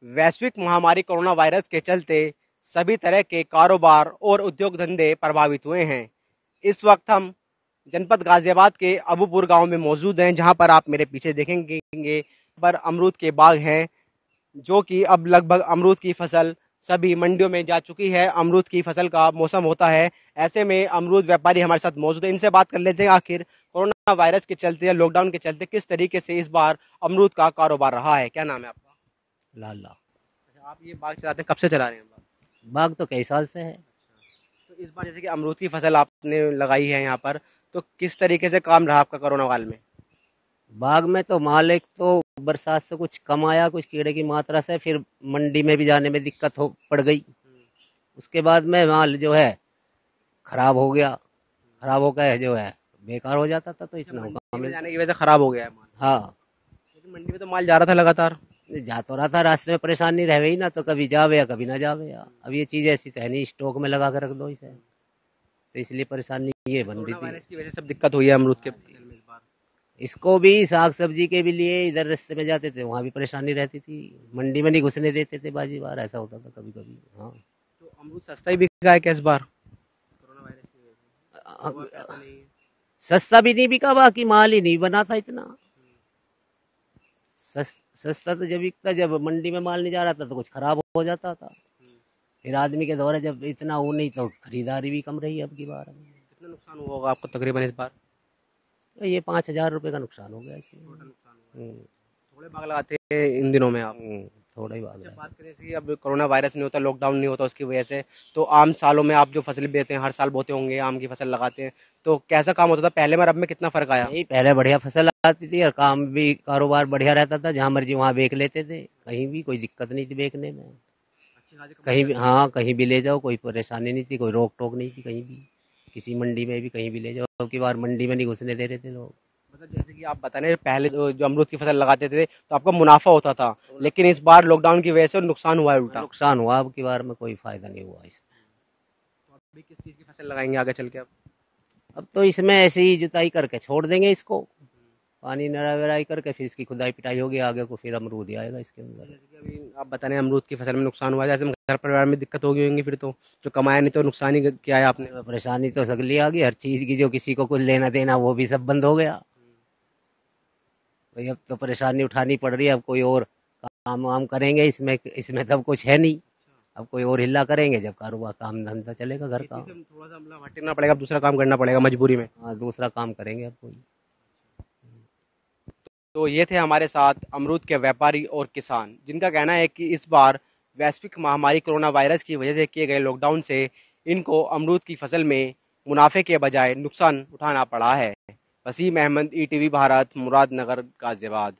वैश्विक महामारी corona virus के चलते सभी तरह के कारोबार और उद्योग धंधे प्रभावित हुए हैं। इस वक्त हम जनपद गाजियाबाद के अबूपुर गांव में मौजूद हैं, जहां पर आप मेरे पीछे देखेंगे पर अमरूद के बाग हैं, जो कि अब लगभग अमरूद की फसल सभी मंडियों में जा चुकी है। अमरूद की फसल का मौसम होता है, ऐसे में अमरूद व्यापारी हमारे साथ मौजूद है। इनसे बात कर लेते हैं आखिर कोरोना वायरस के चलते या लॉकडाउन के चलते किस तरीके से इस बार अमरूद का कारोबार रहा है। क्या नाम है आपका? लाला। अच्छा, आप ये बाग चलाते हैं, कब से चला रहे हैं बाग? बाग तो कई साल से है। तो इस बार जैसे कि अमरूद की फसल आपने लगाई है यहाँ पर, तो किस तरीके से काम रहा आपका कोरोना काल में? बाग में तो माल एक तो बरसात से कुछ कम आया, कुछ कीड़े की मात्रा से, फिर मंडी में भी जाने में दिक्कत हो पड़ गई। उसके बाद में माल जो है खराब हो गया। खराब हो गया जो है बेकार हो जाता था, तो अच्छा, इतना हो मंडी काम में मिलता। जाने की वजह से खराब हो गया है माल? हाँ। लेकिन मंडी में तो माल जा रहा था लगातार। जा तो रहा था, रास्ते में परेशानी रह गई ना, तो कभी जावे या कभी ना जावे या। अब ये चीज ऐसी तो है नहीं स्टॉक में लगा कर रख दो इसे, तो इसलिए परेशानी ये बन रही कोरोना थी। वायरस की वजह से सब दिक्कत हुई है अमरूद के फसल में इस बार। इसको भी साग सब्जी के भी लिए इधर रास्ते में जाते थे, वहां भी परेशानी रहती थी। मंडी में नहीं घुसने देते थे, बाजी बार ऐसा होता था कभी कभी। हाँ। तो अमरूद सस्ता ही बिका है क्या इस बार कोरोना वायरस की वजह से? हुआ पैसा नहीं है? सस्ता भी नहीं बिका, बाकी माल ही नहीं बना था इतना। सस्ता तो जब बिकता, जब मंडी में माल नहीं जा रहा था तो कुछ खराब हो जाता था। फिर आदमी के दौरे जब इतना वो नहीं, तो खरीदारी भी कम रही अब की बार। कितना नुकसान हुआ होगा आपको तकरीबन इस बार? तो ये 5,000 रुपये का नुकसान हो गया इसमें। टोटल नुकसान हुआ है। हम्म, थोड़े बाग लगाते हैं इन दिनों में आप? थोड़ा ही बात अच्छा, है। बात करें कि अब कोरोना वायरस नहीं होता, लॉकडाउन नहीं होता उसकी वजह से, तो आम सालों में आप जो फसल बेचते हैं, हर साल बोते होंगे, आम की फसल लगाते हैं, तो कैसा काम होता था पहले में और अब में, कितना फर्क आया? नहीं, पहले बढ़िया फसल आती थी और काम भी कारोबार बढ़िया रहता था, जहाँ मर्जी वहाँ बेच लेते थे, कहीं भी कोई दिक्कत नहीं थी बेचने में। अच्छी खासी कमाई कहीं भी, रहती थी? हाँ, कहीं भी ले जाओ, कोई परेशानी नहीं थी, कोई रोक टोक नहीं थी कहीं भी। किसी मंडी में भी कहीं भी ले जाओ, अब की बार मंडी में नहीं घुसने दे रहे थे लोग। मतलब जैसे कि आप बता रहे हैं, पहले जो अमरूद की फसल लगाते थे तो आपका मुनाफा होता था, लेकिन इस बार लॉकडाउन की वजह से नुकसान हुआ है उल्टा। नुकसान हुआ, अब की बार में कोई फायदा नहीं हुआ इसमें। तो अभी किस चीज की फसल लगाएंगे आगे चल के आप? अब तो इसमें ऐसे ही जुताई करके छोड़ देंगे इसको, पानी नरा वेराई करके, फिर इसकी खुदाई पिटाई होगी, आगे को फिर अमरूद ही आएगा इसके तो अंदर। जैसे कि अभी आप बता रहे हैं अमरूद की फसल में नुकसान हुआ है, जैसे घर परिवार में दिक्कत होगी होंगी फिर तो, जो कमाया नहीं तो नुकसान ही किया है आपने। परेशानी तो सगली आ गई हर चीज की, जो किसी को कुछ लेना देना वो भी सब बंद हो गया। भाई अब तो परेशानी उठानी पड़ रही है, अब कोई और काम वाम करेंगे इसमें, इसमें तब कुछ है नहीं। अब कोई और हिल्ला करेंगे जब कारोबार काम धंधा चलेगा घर खेती का। से थोड़ा सा मतलब हटना पड़ेगा, अब दूसरा काम करना पड़ेगा मजबूरी में। हाँ, दूसरा काम करेंगे अब कोई। तो ये थे हमारे साथ अमरूद के व्यापारी और किसान, जिनका कहना है कि इस बार वैश्विक महामारी कोरोना वायरस की वजह से किए गए लॉकडाउन से इनको अमरूद की फसल में मुनाफे के बजाय नुकसान उठाना पड़ा है। वसीम अहमद, ईटीवी भारत, मुरादनगर, गाजियाबाद।